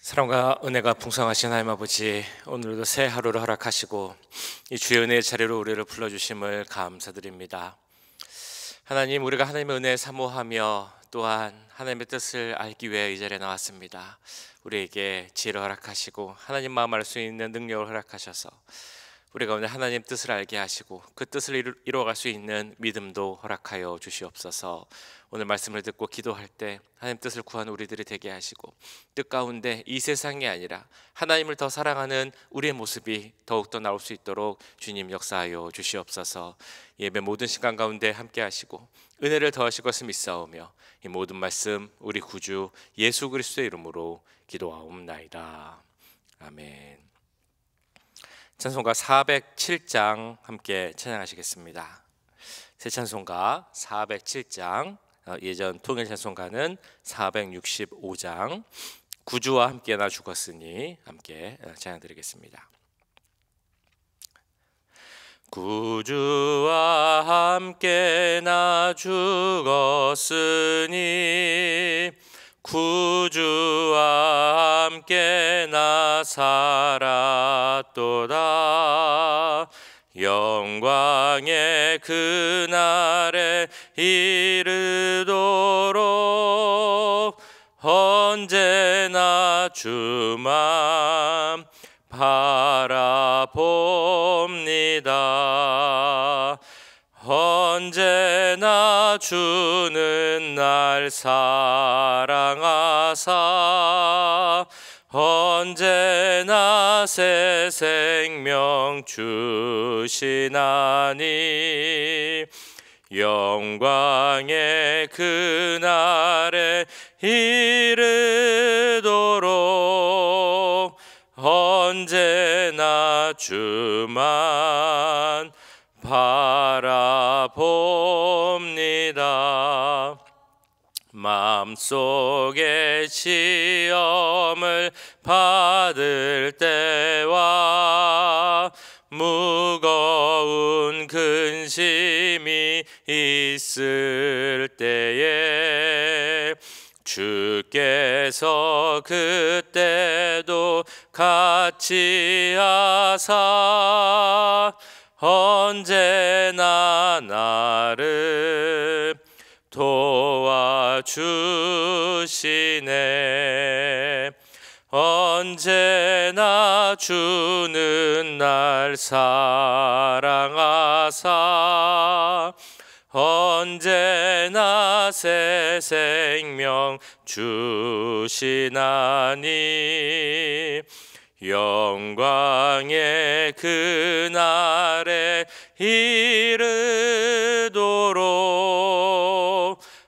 사랑과 은혜가 풍성하신 하나님 아버지, 오늘도 새 하루를 허락하시고 이 주의 은혜의 자리로 우리를 불러주심을 감사드립니다. 하나님, 우리가 하나님의 은혜에 사모하며 또한 하나님의 뜻을 알기 위해 이 자리에 나왔습니다. 우리에게 지혜를 허락하시고 하나님 마음 알 수 있는 능력을 허락하셔서 우리가 오늘 하나님 뜻을 알게 하시고 그 뜻을 이루어갈 수 있는 믿음도 허락하여 주시옵소서. 오늘 말씀을 듣고 기도할 때 하나님 뜻을 구하는 우리들이 되게 하시고 뜻 가운데 이 세상이 아니라 하나님을 더 사랑하는 우리의 모습이 더욱더 나올 수 있도록 주님 역사하여 주시옵소서. 예배 모든 시간 가운데 함께 하시고 은혜를 더하실 것을 믿사오며 이 모든 말씀 우리 구주 예수 그리스도의 이름으로 기도하옵나이다. 아멘. 찬송가 407장 함께 찬양하시겠습니다. 새 찬송가 407장, 예전 통일 찬송가는 465장, 구주와 함께 나 죽었으니 함께 찬양드리겠습니다. 구주와 함께 나 죽었으니 구주와 함께 나 살았도다. 영광의 그날에 이르도록 언제나 주만 바라봅니다. 언제나 주는 날 사랑하사 언제나 새 생명 주시나니 영광의 그날에 이르도록 언제나 주만 바라봅니다. 마음속에 시험을 받을 때와 무거운 근심이 있을 때에 주께서 그때도 같이 하사 언제나 나를 도와주시네. 언제나 주는 날 사랑하사 언제나 새 생명 주시나니 영광의 그날에 이르도록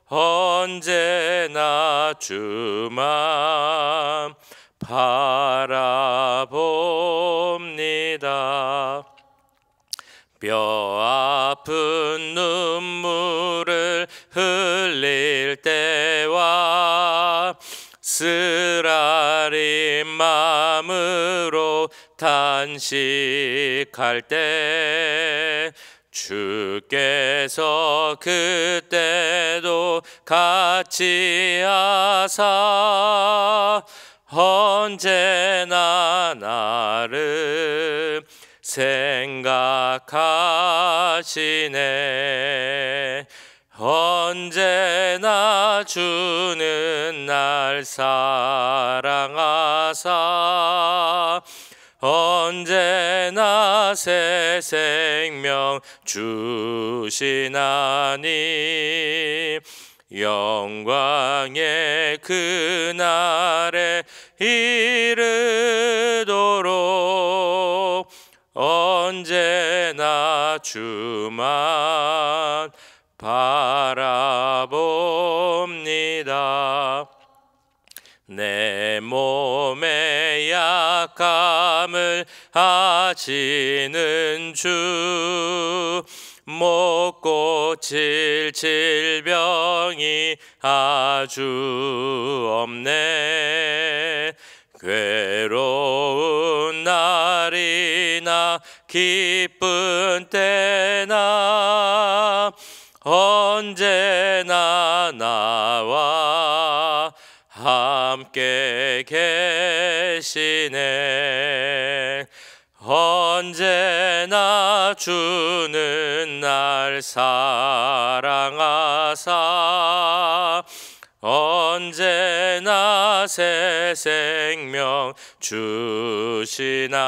언제나 주만 바라봅니다. 뼈 아픈 눈물을 흘릴 때와 쓰라린 마음으로 탄식할 때 주께서 그때도 같이 하사 언제나 나를 생각하시네. 언제나 주는 날 사랑하사 언제나 새 생명 주시나니 영광의 그날에 이르도록 언제나 주만 바라봅니다. 내 몸의 약함을 아시는 주 못 고칠 질병이 아주 없네. 괴로운 날이나 기쁜 때나 언제나 나와 함께 함께 계시네. 언제나 주는 날 사랑하사 언제나 새 생명 주시나니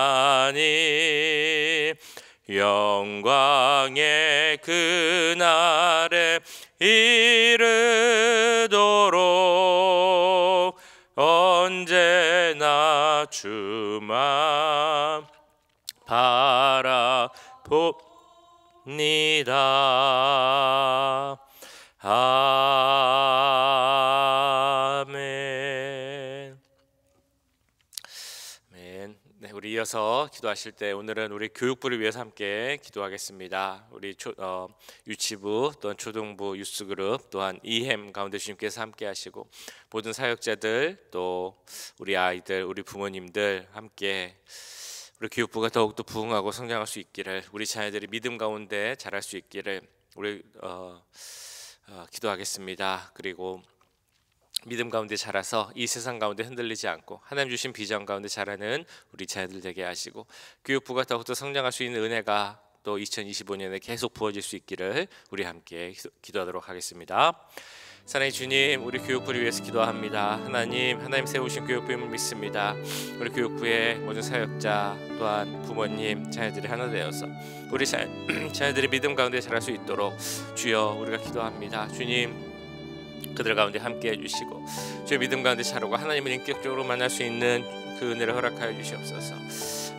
영광의 그날에 이르도록 언제나 주만 바라봅니다. 아멘. 아멘. 네, 우리 이어서 기도하실 때 오늘은 우리 교육부를 위해서 함께 기도하겠습니다. 우리 유치부 또한 초등부 유스그룹 또한 이햄 가운데 주님께서 함께 하시고 모든 사역자들 또 우리 아이들 우리 부모님들 함께 우리 교육부가 더욱더 부흥하고 성장할 수 있기를 우리 자녀들이 믿음 가운데 자랄 수 있기를 우리 기도하겠습니다. 그리고 믿음 가운데 자라서 이 세상 가운데 흔들리지 않고 하나님 주신 비전 가운데 자라는 우리 자녀들 되게 하시고 교육부가 더욱더 성장할 수 있는 은혜가 또 2025년에 계속 부어질 수 있기를 우리 함께 기도하도록 하겠습니다. 사랑의 주님, 우리 교육부를 위해서 기도합니다. 하나님 세우신 교육부임을 믿습니다. 우리 교육부의 모든 사역자 또한 부모님, 자녀들이 하나 되어서 우리 자녀들이 믿음 가운데 자랄 수 있도록 주여 우리가 기도합니다. 주님, 그들 가운데 함께 해주시고 주의 믿음 가운데 자라고 하나님을 인격적으로 만날 수 있는 그 은혜를 허락하여 주시옵소서.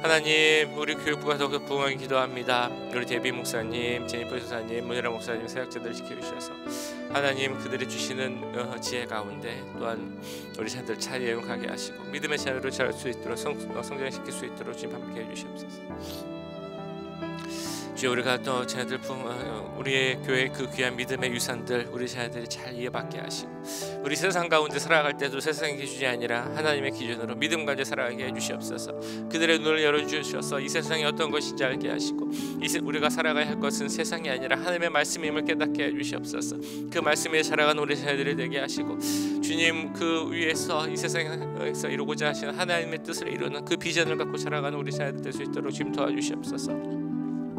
하나님, 우리 교육부가 더욱더 부흥하게 기도합니다. 우리 데비 목사님, 제니퍼 전사님, 문혜라 목사님, 사역자들 지켜주셔서 하나님 그들이 주시는 지혜 가운데 또한 우리 자녀들 잘 예용하게 하시고 믿음의 자녀로 자랄 수 있도록 성장시킬 수 있도록 주님 함께 해주시옵소서. 주여, 우리가 또 자녀들 우리의 교회 그 귀한 믿음의 유산들 우리 자녀들이 잘 이어받게 하시고 우리 세상 가운데 살아갈 때도 세상의 기준이 아니라 하나님의 기준으로 믿음 가운데 살아가게 해주시옵소서. 그들의 눈을 열어주셔서 이 세상이 어떤 것인지 알게 하시고 우리가 살아가야 할 것은 세상이 아니라 하나님의 말씀임을 깨닫게 해주시옵소서. 그 말씀에 살아가는 우리 자녀들이 되게 하시고 주님, 그 위에서 이 세상에서 이루고자 하시는 하나님의 뜻을 이루는 그 비전을 갖고 살아가는 우리 자녀들 될 수 있도록 주님 도와주시옵소서.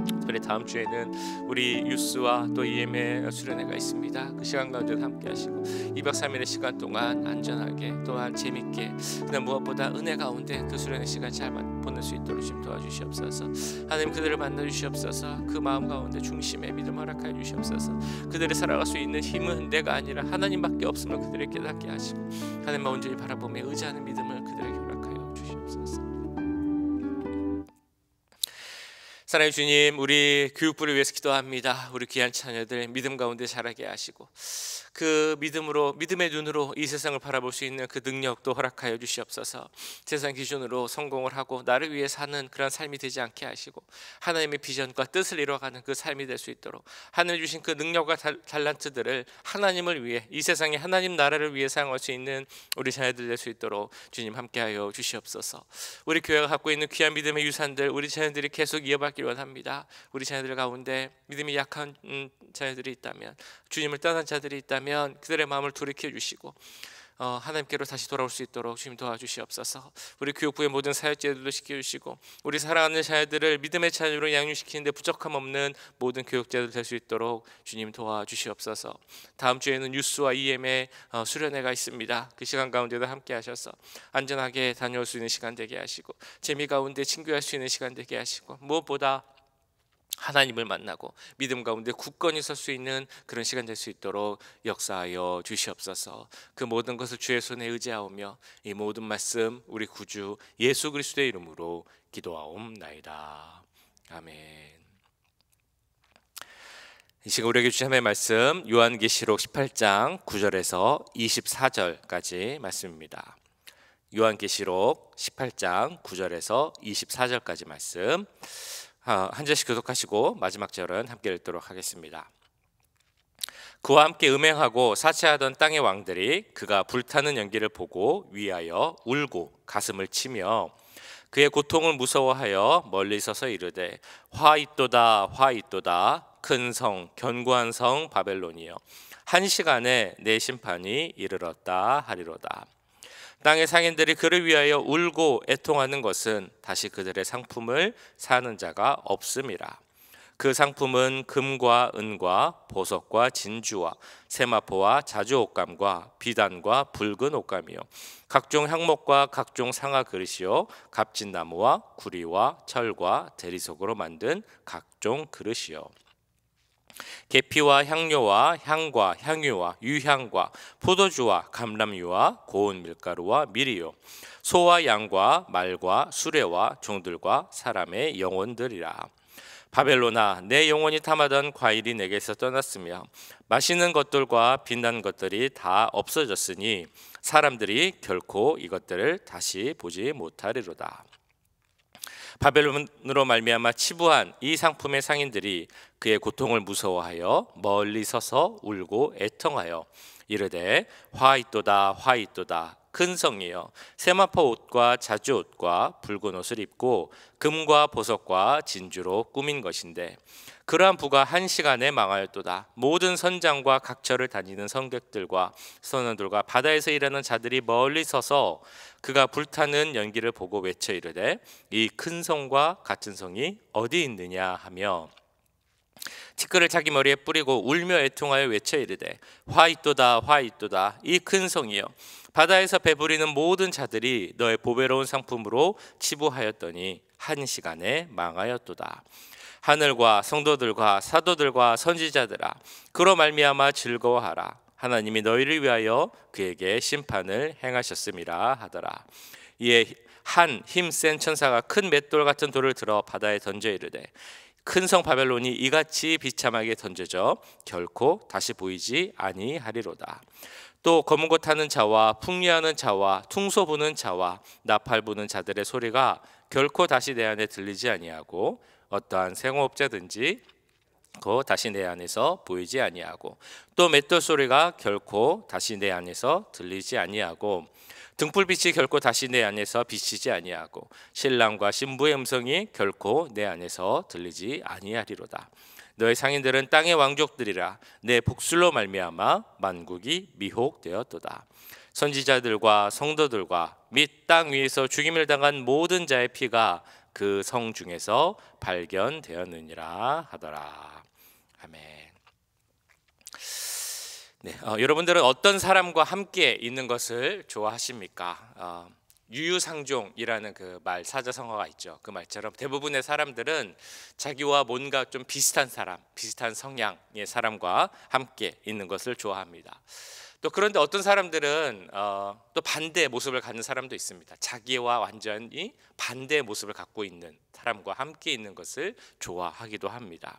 특별히 다음 주에는 우리 유스와 또 EM의 수련회가 있습니다. 그 시간 가운데 함께 하시고 2박 3일의 시간 동안 안전하게 또한 재밌게 그다음 무엇보다 은혜 가운데 그 수련회 시간 잘 보낼 수 있도록 좀 도와주시옵소서. 하나님, 그들을 만나 주시옵소서. 그 마음 가운데 중심의 믿음 허락하여 주시옵소서. 그들이 살아갈 수 있는 힘은 내가 아니라 하나님밖에 없음을 그들에게 깨닫게 하시고 하나님만 온전히 바라보며 의지하는 믿음을 그들에게 허락하여 주시옵소서. 사랑의 주님, 우리 교육부를 위해서 기도합니다. 우리 귀한 자녀들 믿음 가운데 자라게 하시고 그 믿음의 눈으로 이 세상을 바라볼 수 있는 그 능력도 허락하여 주시옵소서. 세상 기준으로 성공을 하고 나를 위해 사는 그런 삶이 되지 않게 하시고 하나님의 비전과 뜻을 이루어가는 그 삶이 될 수 있도록 하늘 주신 그 능력과 달란트들을 하나님을 위해 이 세상에 하나님 나라를 위해 사용할 수 있는 우리 자녀들 될 수 있도록 주님 함께하여 주시옵소서. 우리 교회가 갖고 있는 귀한 믿음의 유산들 우리 자녀들이 계속 이어받기를 원합니다. 우리 자녀들 가운데 믿음이 약한 자녀들이 있다면, 주님을 떠난 자들이 있다면 그들의 마음을 돌이켜 주시고 하나님께로 다시 돌아올 수 있도록 주님 도와주시옵소서. 우리 교육부의 모든 사역자들도 지켜주시고 우리 사랑하는 자녀들을 믿음의 자녀로 양육시키는데 부족함 없는 모든 교육자들 될 수 있도록 주님 도와주시옵소서. 다음 주에는 유스와 EM의 수련회가 있습니다. 그 시간 가운데도 함께 하셔서 안전하게 다녀올 수 있는 시간 되게 하시고 재미 가운데 친교할 수 있는 시간 되게 하시고 무엇보다 하나님을 만나고 믿음 가운데 굳건히 설 수 있는 그런 시간 될 수 있도록 역사하여 주시옵소서. 그 모든 것을 주의 손에 의지하오며 이 모든 말씀 우리 구주 예수 그리스도의 이름으로 기도하옵나이다. 아멘. 이 시간 우리에게 주신 하나님의 말씀 요한계시록 18장 9절에서 24절까지 말씀입니다. 요한계시록 18장 9절에서 24절까지 말씀 한 절씩 교독하시고 마지막 절은 함께 읽도록 하겠습니다. 그와 함께 음행하고 사체하던 땅의 왕들이 그가 불타는 연기를 보고 위하여 울고 가슴을 치며 그의 고통을 무서워하여 멀리 서서 이르되 화 있도다 화 있도다 큰 성 견고한 성 바벨론이여 한 시간에 내 심판이 이르렀다 하리로다. 땅의 상인들이 그를 위하여 울고 애통하는 것은 다시 그들의 상품을 사는 자가 없음이라. 그 상품은 금과 은과 보석과 진주와 세마포와 자주옷감과 비단과 붉은 옷감이요 각종 향목과 각종 상아 그릇이요 값진 나무와 구리와 철과 대리석으로 만든 각종 그릇이요 계피와 향료와 향과 향유와 유향과 포도주와 감람유와 고운 밀가루와 밀이요 소와 양과 말과 수레와 종들과 사람의 영혼들이라. 바벨론아, 내 영혼이 탐하던 과일이 내게서 떠났으며 맛있는 것들과 빛난 것들이 다 없어졌으니 사람들이 결코 이것들을 다시 보지 못하리로다. 바벨론으로 말미암아 치부한 이 상품의 상인들이 그의 고통을 무서워하여 멀리 서서 울고 애통하여 이르되 화 있도다 화 있도다 큰 성이여 세마포 옷과 자주 옷과 붉은 옷을 입고 금과 보석과 진주로 꾸민 것인데 그러한 부가 한 시간에 망하였도다. 모든 선장과 각처를 다니는 성객들과 선원들과 바다에서 일하는 자들이 멀리 서서 그가 불타는 연기를 보고 외쳐 이르되 이 큰 성과 같은 성이 어디 있느냐 하며 티끌을 자기 머리에 뿌리고 울며 애통하여 외쳐 이르되 화 있도다 화 있도다 이 큰 성이여 바다에서 배부리는 모든 자들이 너의 보배로운 상품으로 치부하였더니 한 시간에 망하였도다. 하늘과 성도들과 사도들과 선지자들아 그로 말미암아 즐거워하라. 하나님이 너희를 위하여 그에게 심판을 행하셨음이라 하더라. 이에 한 힘센 천사가 큰 맷돌 같은 돌을 들어 바다에 던져 이르되 큰 성 바벨론이 이같이 비참하게 던져져 결코 다시 보이지 아니하리로다. 또 검은 것 타는 자와 풍류하는 자와 퉁소 부는 자와 나팔 부는 자들의 소리가 결코 다시 내 안에 들리지 아니하고 어떠한 생업자든지 다시 내 안에서 보이지 아니하고 또 맷돌 소리가 결코 다시 내 안에서 들리지 아니하고 등불빛이 결코 다시 내 안에서 비치지 아니하고 신랑과 신부의 음성이 결코 내 안에서 들리지 아니하리로다. 너의 상인들은 땅의 왕족들이라 내 복술로 말미암아 만국이 미혹되었도다. 선지자들과 성도들과 및 땅 위에서 죽임을 당한 모든 자의 피가 그 성 중에서 발견되었느니라 하더라. 아멘. 네, 여러분들은 어떤 사람과 함께 있는 것을 좋아하십니까? 유유상종이라는 그 말 사자성어가 있죠. 그 말처럼 대부분의 사람들은 자기와 뭔가 좀 비슷한 사람, 비슷한 성향의 사람과 함께 있는 것을 좋아합니다. 또 그런데 어떤 사람들은 또 반대의 모습을 갖는 사람도 있습니다. 자기와 완전히 반대의 모습을 갖고 있는 사람과 함께 있는 것을 좋아하기도 합니다.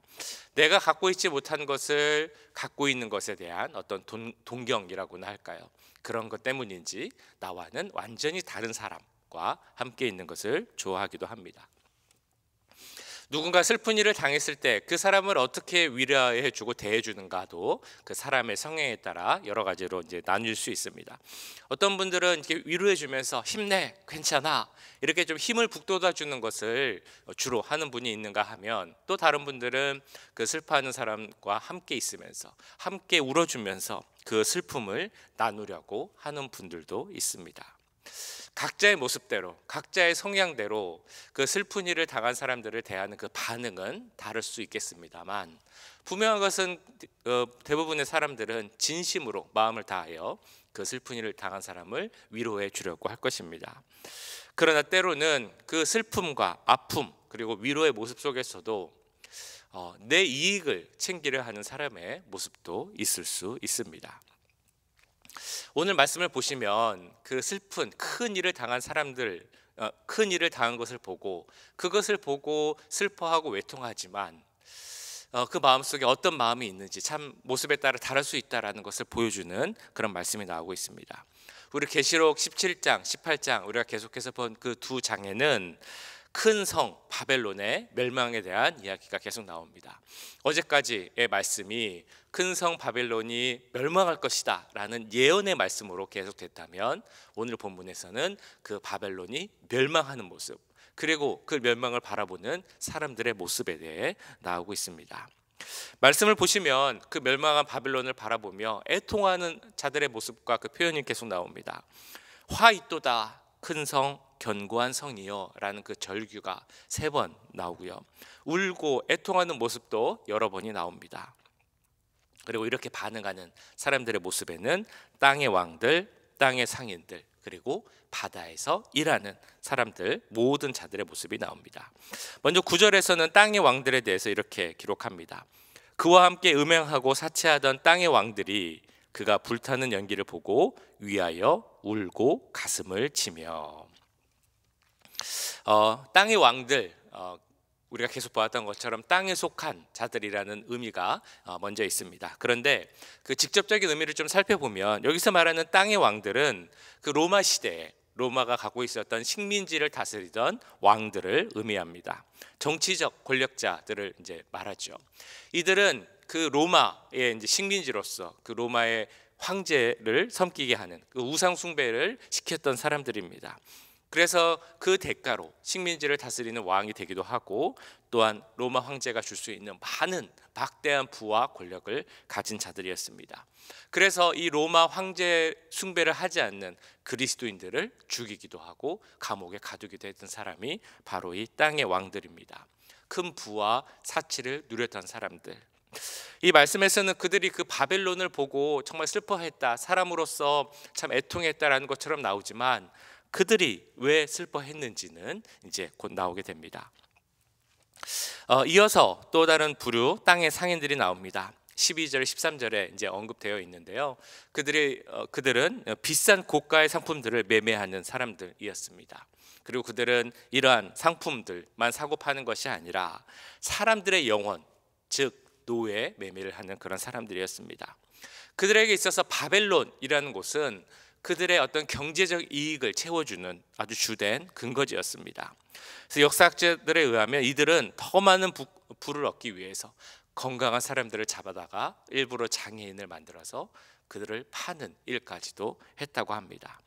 내가 갖고 있지 못한 것을 갖고 있는 것에 대한 어떤 동경이라고나 할까요? 그런 것 때문인지 나와는 완전히 다른 사람과 함께 있는 것을 좋아하기도 합니다. 누군가 슬픈 일을 당했을 때 그 사람을 어떻게 위로해주고 대해주는가도 그 사람의 성향에 따라 여러 가지로 이제 나뉠 수 있습니다. 어떤 분들은 이렇게 위로해주면서 힘내, 괜찮아 이렇게 좀 힘을 북돋아주는 것을 주로 하는 분이 있는가 하면 또 다른 분들은 그 슬퍼하는 사람과 함께 있으면서 함께 울어주면서 그 슬픔을 나누려고 하는 분들도 있습니다. 각자의 모습대로 각자의 성향대로 그 슬픈 일을 당한 사람들을 대하는 그 반응은 다를 수 있겠습니다만 분명한 것은 대부분의 사람들은 진심으로 마음을 다하여 그 슬픈 일을 당한 사람을 위로해 주려고 할 것입니다. 그러나 때로는 그 슬픔과 아픔 그리고 위로의 모습 속에서도 내 이익을 챙기려 하는 사람의 모습도 있을 수 있습니다. 오늘 말씀을 보시면 그 슬픈 큰 일을 당한 사람들, 큰 일을 당한 것을 보고 그것을 보고 슬퍼하고 외통하지만 그 마음속에 어떤 마음이 있는지 참 모습에 따라 다를 수 있다라는 것을 보여주는 그런 말씀이 나오고 있습니다. 우리 계시록 17장, 18장 우리가 계속해서 본 그 두 장에는 큰 성 바벨론의 멸망에 대한 이야기가 계속 나옵니다. 어제까지의 말씀이 큰 성 바벨론이 멸망할 것이다 라는 예언의 말씀으로 계속됐다면 오늘 본문에서는 그 바벨론이 멸망하는 모습 그리고 그 멸망을 바라보는 사람들의 모습에 대해 나오고 있습니다. 말씀을 보시면 그 멸망한 바벨론을 바라보며 애통하는 자들의 모습과 그 표현이 계속 나옵니다. 화 있도다 큰 성 견고한 성이요 라는 그 절규가 3번 나오고요. 울고 애통하는 모습도 여러 번이 나옵니다. 그리고 이렇게 반응하는 사람들의 모습에는 땅의 왕들, 땅의 상인들, 그리고 바다에서 일하는 사람들, 모든 자들의 모습이 나옵니다. 먼저 9절에서는 땅의 왕들에 대해서 이렇게 기록합니다. 그와 함께 음행하고 사치하던 땅의 왕들이 그가 불타는 연기를 보고 위하여 울고 가슴을 치며. 땅의 왕들, 우리가 계속 보았던 것처럼 땅에 속한 자들이라는 의미가 먼저 있습니다. 그런데 그 직접적인 의미를 좀 살펴보면 여기서 말하는 땅의 왕들은 그 로마 시대에 로마가 갖고 있었던 식민지를 다스리던 왕들을 의미합니다. 정치적 권력자들을 이제 말하죠. 이들은 그 로마의 이제 식민지로서 그 로마의 황제를 섬기게 하는 그 우상 숭배를 시켰던 사람들입니다. 그래서 그 대가로 식민지를 다스리는 왕이 되기도 하고 또한 로마 황제가 줄 수 있는 많은 막대한 부와 권력을 가진 자들이었습니다. 그래서 이 로마 황제 숭배를 하지 않는 그리스도인들을 죽이기도 하고 감옥에 가두기도 했던 사람이 바로 이 땅의 왕들입니다. 큰 부와 사치를 누렸던 사람들. 이 말씀에서는 그들이 그 바벨론을 보고 정말 슬퍼했다, 사람으로서 참 애통했다라는 것처럼 나오지만 그들이 왜 슬퍼했는지는 이제 곧 나오게 됩니다. 이어서 또 다른 부류 땅의 상인들이 나옵니다. 12절, 13절에 이제 언급되어 있는데요. 그들은 비싼 고가의 상품들을 매매하는 사람들이었습니다. 그리고 그들은 이러한 상품들만 사고 파는 것이 아니라 사람들의 영혼, 즉 노예 매매를 하는 그런 사람들이었습니다. 그들에게 있어서 바벨론이라는 곳은 그들의 어떤 경제적 이익을 채워주는 아주 주된 근거지였습니다. 그래서 역사학자들에 의하면 이들은 더 많은 부를 얻기 위해서 건강한 사람들을 잡아다가 일부러 장애인을 만들어서 그들을 파는 일까지도 했다고 합니다.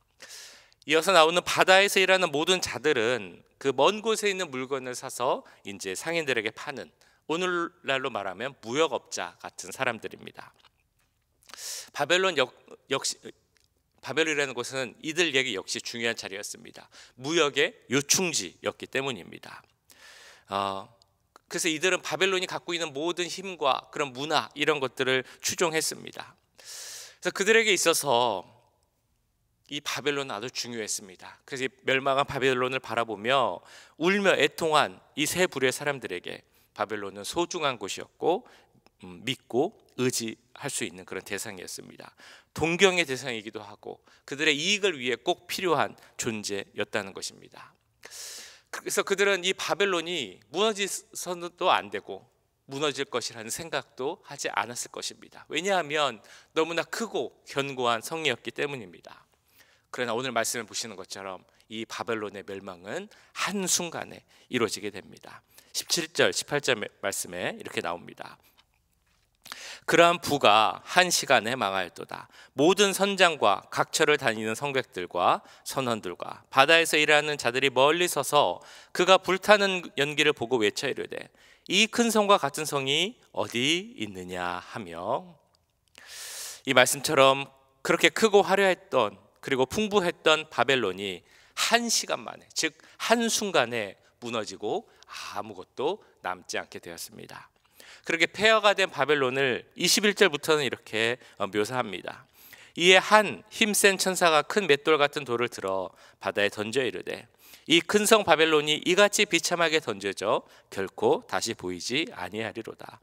이어서 나오는 바다에서 일하는 모든 자들은 그 먼 곳에 있는 물건을 사서 이제 상인들에게 파는, 오늘날로 말하면 무역업자 같은 사람들입니다. 바벨론이라는 곳은 이들에게 역시 중요한 자리였습니다. 무역의 요충지였기 때문입니다. 그래서 이들은 바벨론이 갖고 있는 모든 힘과 그런 문화 이런 것들을 추종했습니다. 그래서 그들에게 있어서 이 바벨론은 아주 중요했습니다. 그래서 이 멸망한 바벨론을 바라보며 울며 애통한 이 세 부류의 사람들에게 바벨론은 소중한 곳이었고 믿고 의지할 수 있는 그런 대상이었습니다. 동경의 대상이기도 하고 그들의 이익을 위해 꼭 필요한 존재였다는 것입니다. 그래서 그들은 이 바벨론이 무너져서도 안 되고 무너질 것이라는 생각도 하지 않았을 것입니다. 왜냐하면 너무나 크고 견고한 성이었기 때문입니다. 그러나 오늘 말씀을 보시는 것처럼 이 바벨론의 멸망은 한순간에 이루어지게 됩니다. 17절, 18절 말씀에 이렇게 나옵니다. 그러한 부가 한 시간에 망하였도다. 모든 선장과 각처를 다니는 성객들과 선원들과 바다에서 일하는 자들이 멀리 서서 그가 불타는 연기를 보고 외쳐 이르되 이 큰 성과 같은 성이 어디 있느냐 하며. 이 말씀처럼 그렇게 크고 화려했던 그리고 풍부했던 바벨론이 한 시간 만에, 즉 한순간에 무너지고 아무것도 남지 않게 되었습니다. 그렇게 폐허가 된 바벨론을 21절부터는 이렇게 묘사합니다. 이에 한 힘센 천사가 큰 맷돌 같은 돌을 들어 바다에 던져 이르되 이 큰 성 바벨론이 이같이 비참하게 던져져 결코 다시 보이지 아니하리로다.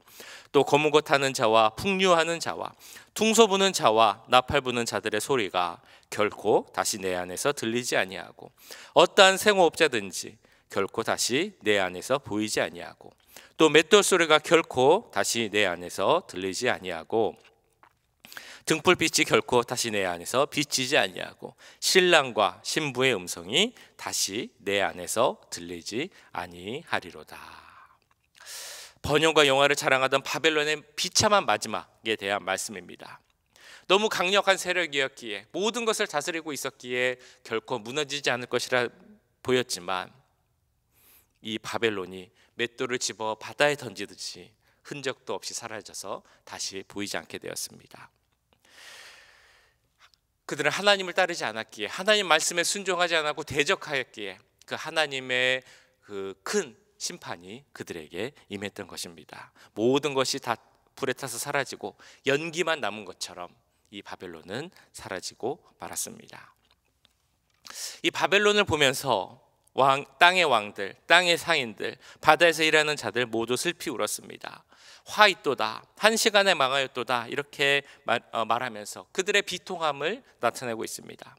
또 검은 것 타는 자와 풍류하는 자와 퉁소 부는 자와 나팔 부는 자들의 소리가 결코 다시 내 안에서 들리지 아니하고 어떠한 생호업자든지 결코 다시 내 안에서 보이지 아니하고 또 맷돌 소리가 결코 다시 내 안에서 들리지 아니하고 등불빛이 결코 다시 내 안에서 비치지 아니하고 신랑과 신부의 음성이 다시 내 안에서 들리지 아니하리로다. 번영과 영화를 자랑하던 바벨론의 비참한 마지막에 대한 말씀입니다. 너무 강력한 세력이었기에 모든 것을 다스리고 있었기에 결코 무너지지 않을 것이라 보였지만 이 바벨론이 맷돌을 집어 바다에 던지듯이 흔적도 없이 사라져서 다시 보이지 않게 되었습니다. 그들은 하나님을 따르지 않았기에, 하나님 말씀에 순종하지 않았고 대적하였기에 그 하나님의 그 큰 심판이 그들에게 임했던 것입니다. 모든 것이 다 불에 타서 사라지고 연기만 남은 것처럼 이 바벨론은 사라지고 말았습니다. 이 바벨론을 보면서 땅의 왕들, 땅의 상인들, 바다에서 일하는 자들 모두 슬피 울었습니다. 화 있도다, 한 시간에 망하였도다, 이렇게 말하면서 그들의 비통함을 나타내고 있습니다.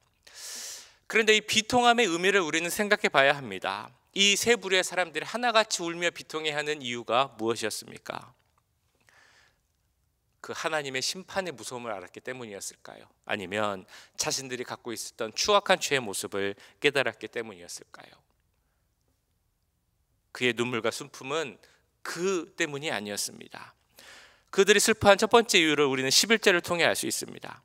그런데 이 비통함의 의미를 우리는 생각해 봐야 합니다. 이 세 부류의 사람들이 하나같이 울며 비통해하는 이유가 무엇이었습니까? 그 하나님의 심판의 무서움을 알았기 때문이었을까요? 아니면 자신들이 갖고 있었던 추악한 죄의 모습을 깨달았기 때문이었을까요? 그의 눈물과 슬픔은 그 때문이 아니었습니다. 그들이 슬퍼한 첫 번째 이유를 우리는 11절을 통해 알 수 있습니다.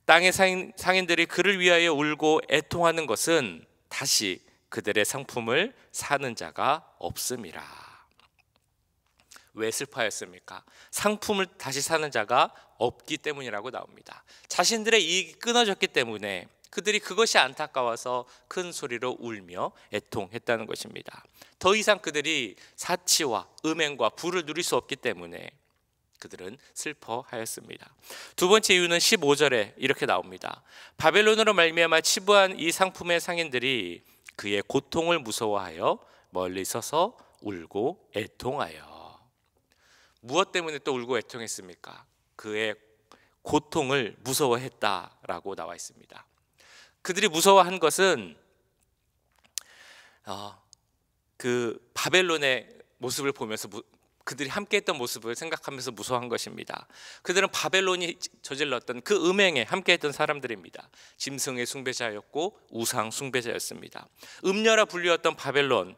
땅의 상인들이 그를 위하여 울고 애통하는 것은 다시 그들의 상품을 사는 자가 없음이라. 왜 슬퍼하였습니까? 상품을 다시 사는 자가 없기 때문이라고 나옵니다. 자신들의 이익이 끊어졌기 때문에 그들이 그것이 안타까워서 큰 소리로 울며 애통했다는 것입니다. 더 이상 그들이 사치와 음행과 부를 누릴 수 없기 때문에 그들은 슬퍼하였습니다. 두 번째 이유는 15절에 이렇게 나옵니다. 바벨론으로 말미암아 치부한 이 상품의 상인들이 그의 고통을 무서워하여 멀리 서서 울고 애통하여. 무엇 때문에 또 울고 애통했습니까? 그의 고통을 무서워했다라고 나와 있습니다. 그들이 무서워한 것은 그 바벨론의 모습을 보면서 그들이 함께했던 모습을 생각하면서 무서워한 것입니다. 그들은 바벨론이 저질렀던 그 음행에 함께했던 사람들입니다. 짐승의 숭배자였고 우상 숭배자였습니다. 음녀라 불리웠던 바벨론과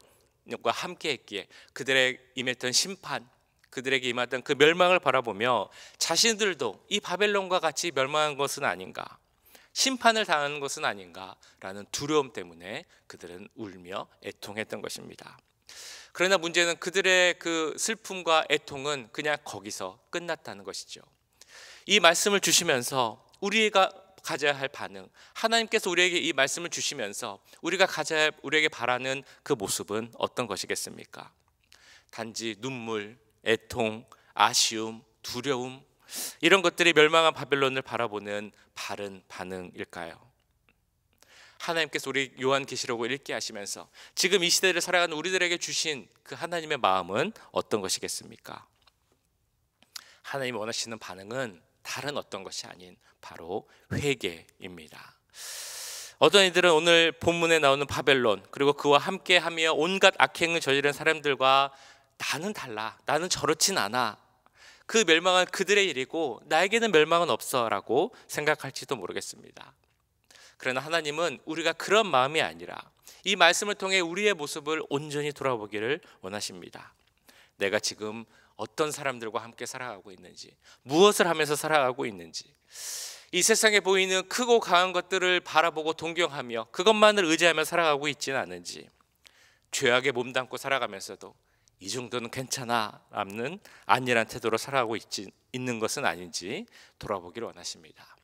함께했기에 그들의 임했던 심판, 그들에게 임했던 그 멸망을 바라보며 자신들도 이 바벨론과 같이 멸망한 것은 아닌가, 심판을 당하는 것은 아닌가라는 두려움 때문에 그들은 울며 애통했던 것입니다. 그러나 문제는 그들의 그 슬픔과 애통은 그냥 거기서 끝났다는 것이죠. 이 말씀을 주시면서 우리가 가져야 할 반응, 하나님께서 우리에게 이 말씀을 주시면서 우리에게 바라는 그 모습은 어떤 것이겠습니까? 단지 눈물, 애통, 아쉬움, 두려움, 이런 것들이 멸망한 바벨론을 바라보는 바른 반응일까요? 하나님께서 우리 요한계시록을 읽게 하시면서 지금 이 시대를 살아가는 우리들에게 주신 그 하나님의 마음은 어떤 것이겠습니까? 하나님이 원하시는 반응은 다른 어떤 것이 아닌 바로 회개입니다. 어떤 이들은 오늘 본문에 나오는 바벨론, 그리고 그와 함께하며 온갖 악행을 저지른 사람들과 나는 달라, 나는 저렇진 않아, 그 멸망은 그들의 일이고 나에게는 멸망은 없어 라고 생각할지도 모르겠습니다. 그러나 하나님은 우리가 그런 마음이 아니라 이 말씀을 통해 우리의 모습을 온전히 돌아보기를 원하십니다. 내가 지금 어떤 사람들과 함께 살아가고 있는지, 무엇을 하면서 살아가고 있는지, 이 세상에 보이는 크고 강한 것들을 바라보고 동경하며 그것만을 의지하며 살아가고 있지는 않은지, 죄악에 몸담고 살아가면서도 이 정도는 괜찮아 라는 안일한 태도로 살아가고 있는 것은 아닌지 돌아보기를 원하십니다.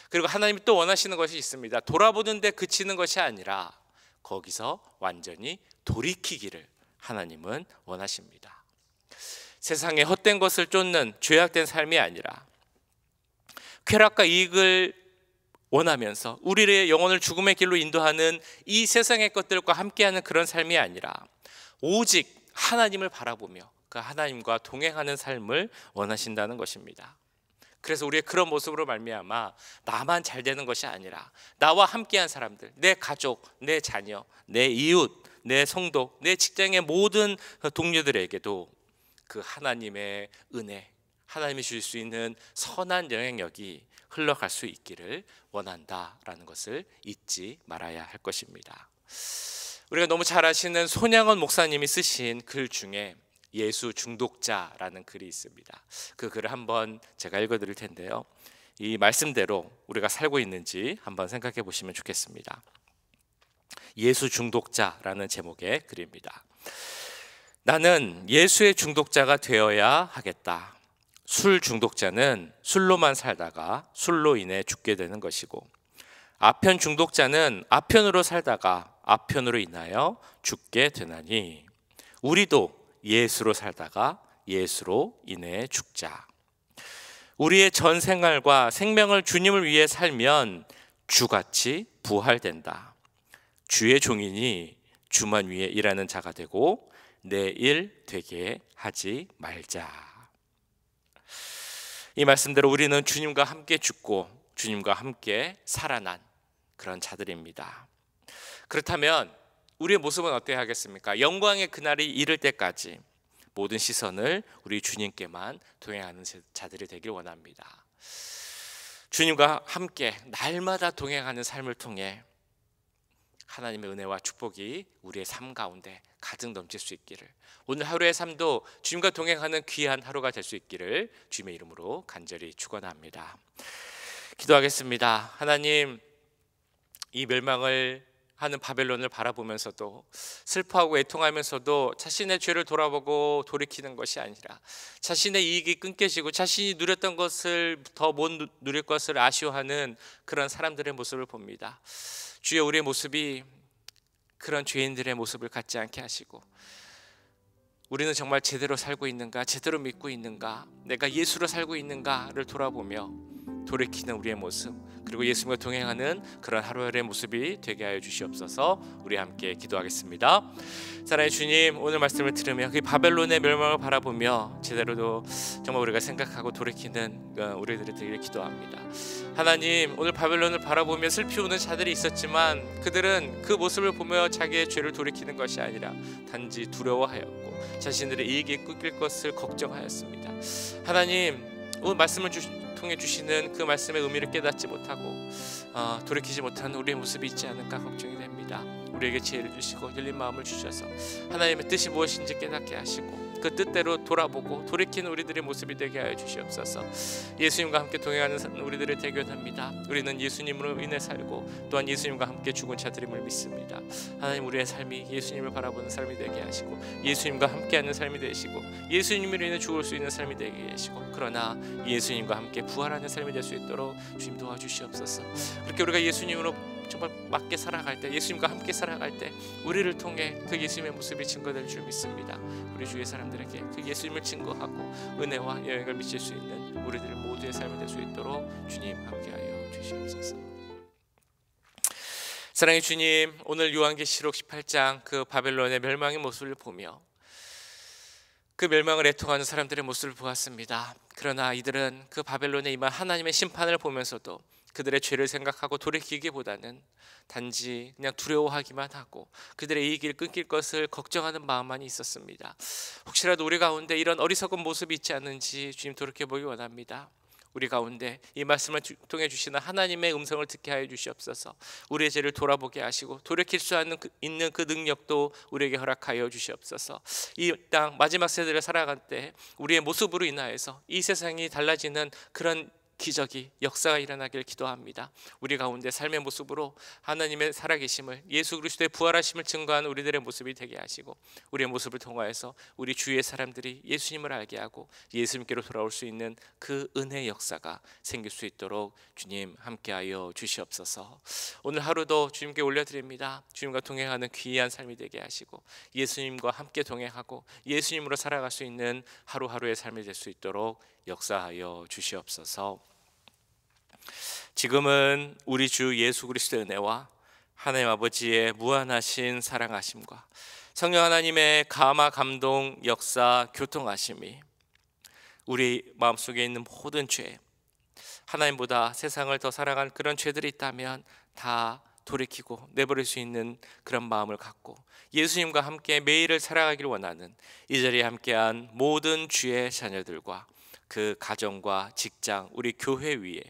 그리고 하나님이 또 원하시는 것이 있습니다. 돌아보는데 그치는 것이 아니라 거기서 완전히 돌이키기를 하나님은 원하십니다. 세상에 헛된 것을 쫓는 죄악된 삶이 아니라 쾌락과 이익을 원하면서 우리의 영혼을 죽음의 길로 인도하는 이 세상의 것들과 함께하는 그런 삶이 아니라 오직 하나님을 바라보며 그 하나님과 동행하는 삶을 원하신다는 것입니다. 그래서 우리의 그런 모습으로 말미암아 나만 잘 되는 것이 아니라 나와 함께한 사람들, 내 가족, 내 자녀, 내 이웃, 내 성도, 내 직장의 모든 동료들에게도 그 하나님의 은혜, 하나님이 주실 수 있는 선한 영향력이 흘러갈 수 있기를 원한다라는 것을 잊지 말아야 할 것입니다. 우리가 너무 잘 아시는 손양원 목사님이 쓰신 글 중에 예수 중독자라는 글이 있습니다. 그 글을 한번 제가 읽어드릴 텐데요, 이 말씀대로 우리가 살고 있는지 한번 생각해 보시면 좋겠습니다. 예수 중독자라는 제목의 글입니다. 나는 예수의 중독자가 되어야 하겠다. 술 중독자는 술로만 살다가 술로 인해 죽게 되는 것이고, 아편 중독자는 아편으로 살다가 아편으로 인하여 죽게 되나니 우리도 예수로 살다가 예수로 인해 죽자. 우리의 전 생활과 생명을 주님을 위해 살면 주같이 부활된다. 주의 종이니 주만 위해 일하는 자가 되고 내 일 되게 하지 말자. 이 말씀대로 우리는 주님과 함께 죽고 주님과 함께 살아난 그런 자들입니다. 그렇다면 우리의 모습은 어때야 하겠습니까? 영광의 그날이 이를 때까지 모든 시선을 우리 주님께만 동행하는 자들이 되길 원합니다. 주님과 함께 날마다 동행하는 삶을 통해 하나님의 은혜와 축복이 우리의 삶 가운데 가득 넘칠 수 있기를, 오늘 하루의 삶도 주님과 동행하는 귀한 하루가 될 수 있기를 주님의 이름으로 간절히 축원합니다. 기도하겠습니다. 하나님, 이 멸망을 하는 바벨론을 바라보면서도 슬퍼하고 애통하면서도 자신의 죄를 돌아보고 돌이키는 것이 아니라 자신의 이익이 끊겨지고 자신이 누렸던 것을 더 못 누릴 것을 아쉬워하는 그런 사람들의 모습을 봅니다. 주여, 우리의 모습이 그런 죄인들의 모습을 갖지 않게 하시고 우리는 정말 제대로 살고 있는가, 제대로 믿고 있는가, 내가 예수로 살고 있는가를 돌아보며 돌이키는 우리의 모습, 그리고 예수님과 동행하는 그런 하루하루의 모습이 되게 하여 주시옵소서. 우리 함께 기도하겠습니다. 사랑의 주님, 오늘 말씀을 들으며 그 바벨론의 멸망을 바라보며 제대로도 정말 우리가 생각하고 돌이키는 우리들이 되기를 기도합니다. 하나님, 오늘 바벨론을 바라보며 슬피 우는 자들이 있었지만 그들은 그 모습을 보며 자기의 죄를 돌이키는 것이 아니라 단지 두려워하였고 자신들의 이익이 끊길 것을 걱정하였습니다. 하나님, 오늘 말씀을 통해 주시는 그 말씀의 의미를 깨닫지 못하고 돌이키지 못하는 우리의 모습이 있지 않을까 걱정이 됩니다. 우리에게 지혜를 주시고 열린 마음을 주셔서 하나님의 뜻이 무엇인지 깨닫게 하시고 그 뜻대로 돌아보고 돌이키는 우리들의 모습이 되게 하여 주시옵소서. 예수님과 함께 동행하는 우리들을 대견합니다. 우리는 예수님으로 인해 살고 또한 예수님과 함께 죽은 자들임을 믿습니다. 하나님, 우리의 삶이 예수님을 바라보는 삶이 되게 하시고 예수님과 함께하는 삶이 되시고 예수님으로 인해 죽을 수 있는 삶이 되게 하시고, 그러나 예수님과 함께 부활하는 삶이 될 수 있도록 주님 도와주시옵소서. 그렇게 우리가 예수님으로 정말 맞게 살아갈 때, 예수님과 함께 살아갈 때 우리를 통해 그 예수님의 모습이 증거될 줄 믿습니다. 우리 주의 사람들에게 그 예수님을 증거하고 은혜와 여행을 미칠 수 있는 우리들 모두의 삶이 될 수 있도록 주님 함께하여 주시옵소서. 사랑의 주님, 오늘 요한계시록 18장 그 바벨론의 멸망의 모습을 보며 그 멸망을 애통하는 사람들의 모습을 보았습니다. 그러나 이들은 그 바벨론에 임한 하나님의 심판을 보면서도 그들의 죄를 생각하고 돌이키기보다는 단지 그냥 두려워하기만 하고 그들의 이익을 끊길 것을 걱정하는 마음만이 있었습니다. 혹시라도 우리 가운데 이런 어리석은 모습이 있지 않은지 주님 돌이켜보기 원합니다. 우리 가운데 이 말씀을 통해 주시는 하나님의 음성을 듣게 하여 주시옵소서. 우리의 죄를 돌아보게 하시고 돌이킬 수 있는 그 능력도 우리에게 허락하여 주시옵소서. 이 땅 마지막 세대를 살아갈 때 우리의 모습으로 인하여서 이 세상이 달라지는 그런 기적이, 역사가 일어나길 기도합니다. 우리 가운데 삶의 모습으로 하나님의 살아계심을, 예수 그리스도의 부활하심을 증거하는 우리들의 모습이 되게 하시고 우리의 모습을 통하여서 우리 주위의 사람들이 예수님을 알게 하고 예수님께로 돌아올 수 있는 그 은혜의 역사가 생길 수 있도록 주님 함께하여 주시옵소서. 오늘 하루도 주님께 올려드립니다. 주님과 동행하는 귀한 삶이 되게 하시고 예수님과 함께 동행하고 예수님으로 살아갈 수 있는 하루하루의 삶이 될 수 있도록 역사하여 주시옵소서. 지금은 우리 주 예수 그리스도의 은혜와 하나님 아버지의 무한하신 사랑하심과 성령 하나님의 감화 감동 역사 교통하심이 우리 마음속에 있는 모든 죄, 하나님보다 세상을 더 사랑한 그런 죄들이 있다면 다 돌이키고 내버릴 수 있는 그런 마음을 갖고 예수님과 함께 매일을 살아가기를 원하는 이 자리에 함께한 모든 주의 자녀들과 그 가정과 직장, 우리 교회 위에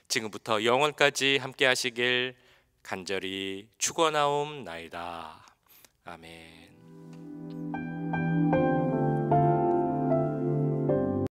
지금부터 영원까지 함께 하시길 간절히 축원하옵나이다. 아멘.